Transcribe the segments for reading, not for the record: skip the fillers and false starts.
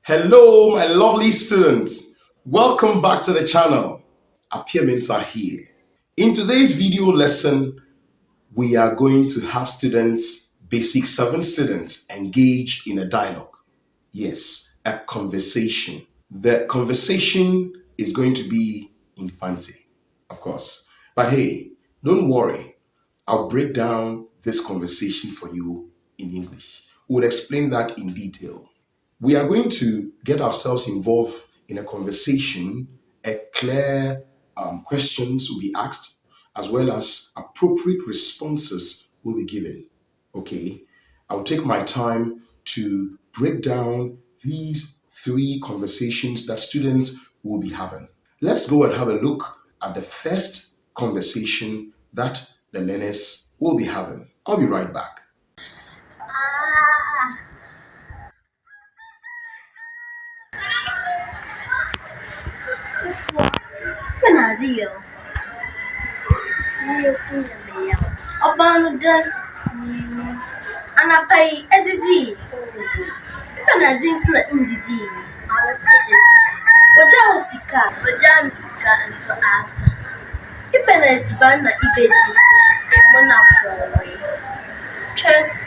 Hello, my lovely students. Welcome back to the channel. Appearments are here. In today's video lesson, we are going to have basic 7 students, engage in a dialogue. Yes, a conversation. The conversation is going to be in FANTE, of course. But hey, don't worry. I'll break down this conversation for you in English. We'll explain that in detail. We are going to get ourselves involved in a conversation. A clear questions will be asked, as well as appropriate responses will be given. Okay, I'll take my time to break down these 3 conversations that students will be having. Let's go and have a look at the first conversation that the learners will be having. I'll be right back. Panazio. Abam done. And I pay Eddie. Panazins na indidi. Waja Sika, Wajan Sika, and so asa. Ipenet Bana Ibeti, a monarch.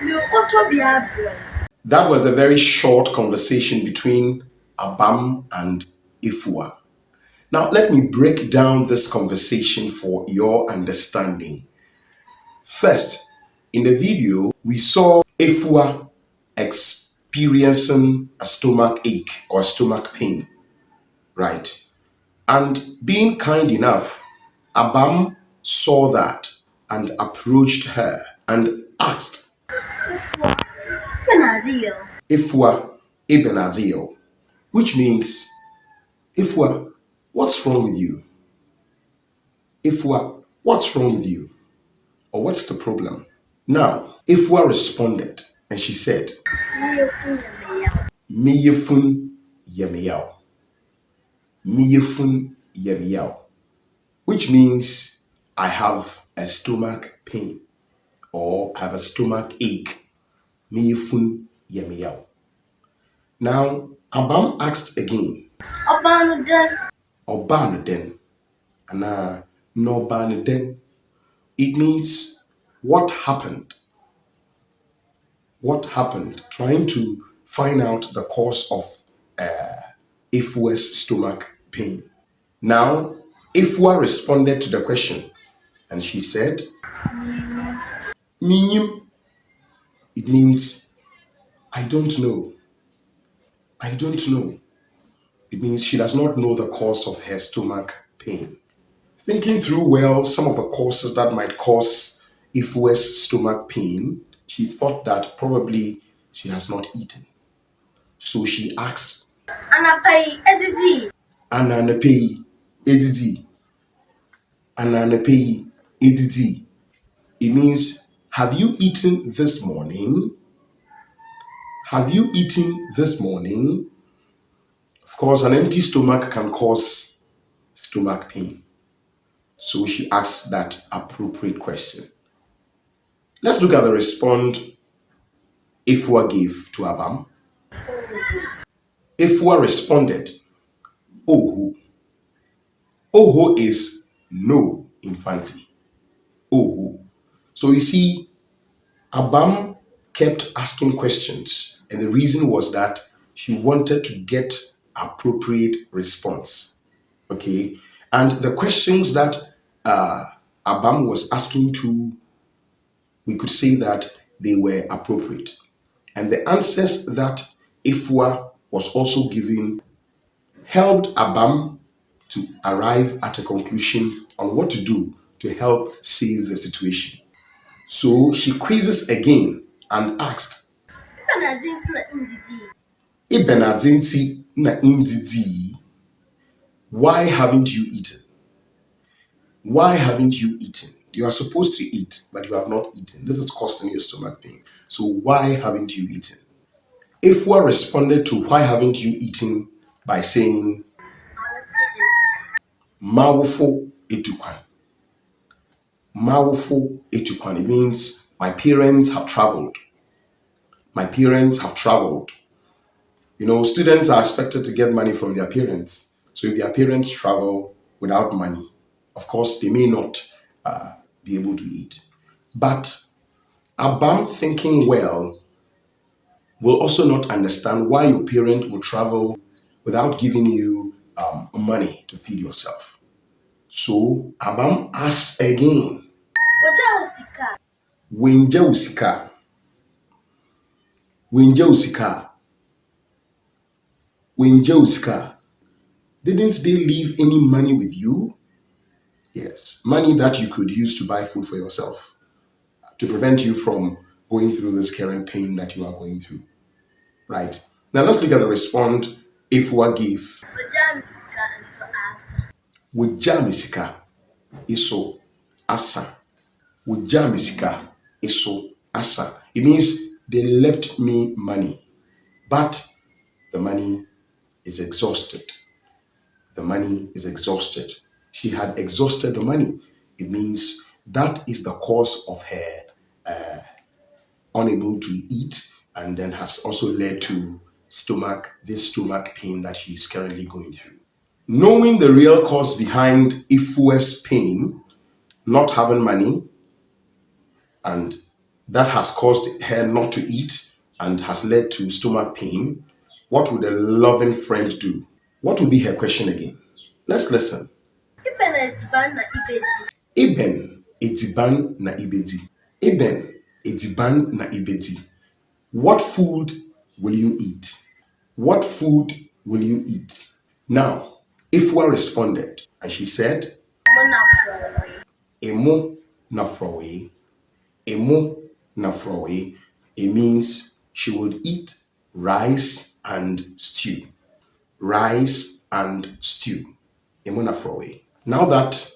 You ought to be a That was a very short conversation between Abam and Efuwa. Now, let me break down this conversation for your understanding. First, in the video, we saw Efuwa experiencing a stomach ache or stomach pain, right? And being kind enough, Abam saw that and approached her and asked Panazio. Efuwa Ibn Azil, which means, Efuwa, what's wrong with you? Efuwa, what's wrong with you? Or what's the problem? Now, Efuwa responded and she said, Miyefun yemiyao. Miyefun yemiyao. Which means I have a stomach pain or I have a stomach ache. Miyefun yemiyao. Now, Abam asked again, Obanuden, and Nobanuden. It means what happened? What happened? Trying to find out the cause of Efuwa's stomach pain. Now, Efuwa responded to the question and she said, Minyim. It means I don't know. I don't know. It means she does not know the cause of her stomach pain. Thinking through well some of the causes that might cause Efuwa's stomach pain, she thought that probably she has not eaten. So she asked, Anapay Eddie. Ananapei edidi. Ananapei edidi. It means, have you eaten this morning? Have you eaten this morning? Of course, an empty stomach can cause stomach pain. So she asked that appropriate question. Let's look at the response Efuwa gave to Abam. Efuwa responded, Oho. Oho is no in FANTE. Oho. So you see, Abam kept asking questions, and the reason was that she wanted to get appropriate response. Okay, and the questions that Abam was asking to, we could say that they were appropriate, and the answers that Efuwa was also giving helped Abam to arrive at a conclusion on what to do to help save the situation. So she quizzes again and asked, Ibenadinti na indidi, why haven't you eaten? Why haven't you eaten? You are supposed to eat, but you have not eaten. This is causing your stomach pain. So why haven't you eaten? Efuwa responded to why haven't you eaten by saying, Mawufo etukwan. Mawufo etukwan. It means my parents have traveled. My parents have traveled. Students are expected to get money from their parents. So if their parents travel without money, of course, they may not be able to eat. But Abam, thinking well, will also not understand why your parent will travel without giving you money to feed yourself. So Abam asked again, Wagya wo sika. Wenja usika, wenja usika, wenja usika. Didn't they leave any money with you? Yes, money that you could use to buy food for yourself to prevent you from going through this current pain that you are going through. Right. Now let's look at the response Efuwa gave. Wagya me sika nso asa. Wogya me sika iso asa. Wogya me sika iso asa. It means they left me money, but the money is exhausted. The money is exhausted. She had exhausted the money. It means that is the cause of her unable to eat, and then has also led to this stomach pain that she is currently going through. Knowing the real cause behind Ifue's pain, not having money, and that has caused her not to eat and has led to stomach pain, what would a loving friend do? What would be her question again? Let's listen. Ipe na edziban na ibedi. Eben etiban na ibedi. Eben etiban na ibedi. What food will you eat? What food will you eat? Now, Ifwa responded, and she said, Mo na frowe. Emo na frowe. Emo na frowe. It means she would eat rice and stew. Rice and stew. Emo na frowe. Now that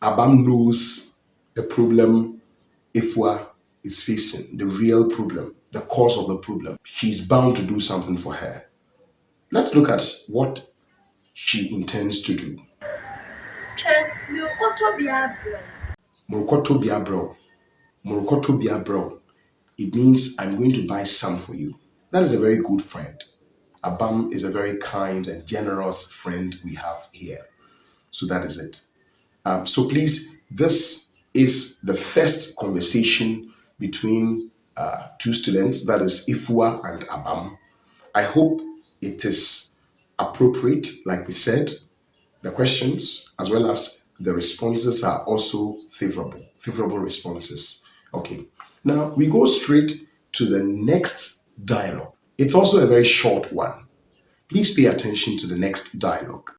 Abam knows the problem Ifwa is facing, the real problem, the cause of the problem, she's bound to do something for her. Let's look at what she intends to do. Hwɛ me okoto bi abrɛ. Murukoto biabro. Murukoto biabro. It means I'm going to buy some for you. That is a very good friend. Abam is a very kind and generous friend we have here. So that is it. So please, this is the first conversation between two students, that is Ifua and Abam. I hope it is appropriate, like we said. The questions as well as the responses are also favorable responses. Okay, now we go straight to the next dialogue. It's also a very short one. Please pay attention to the next dialogue.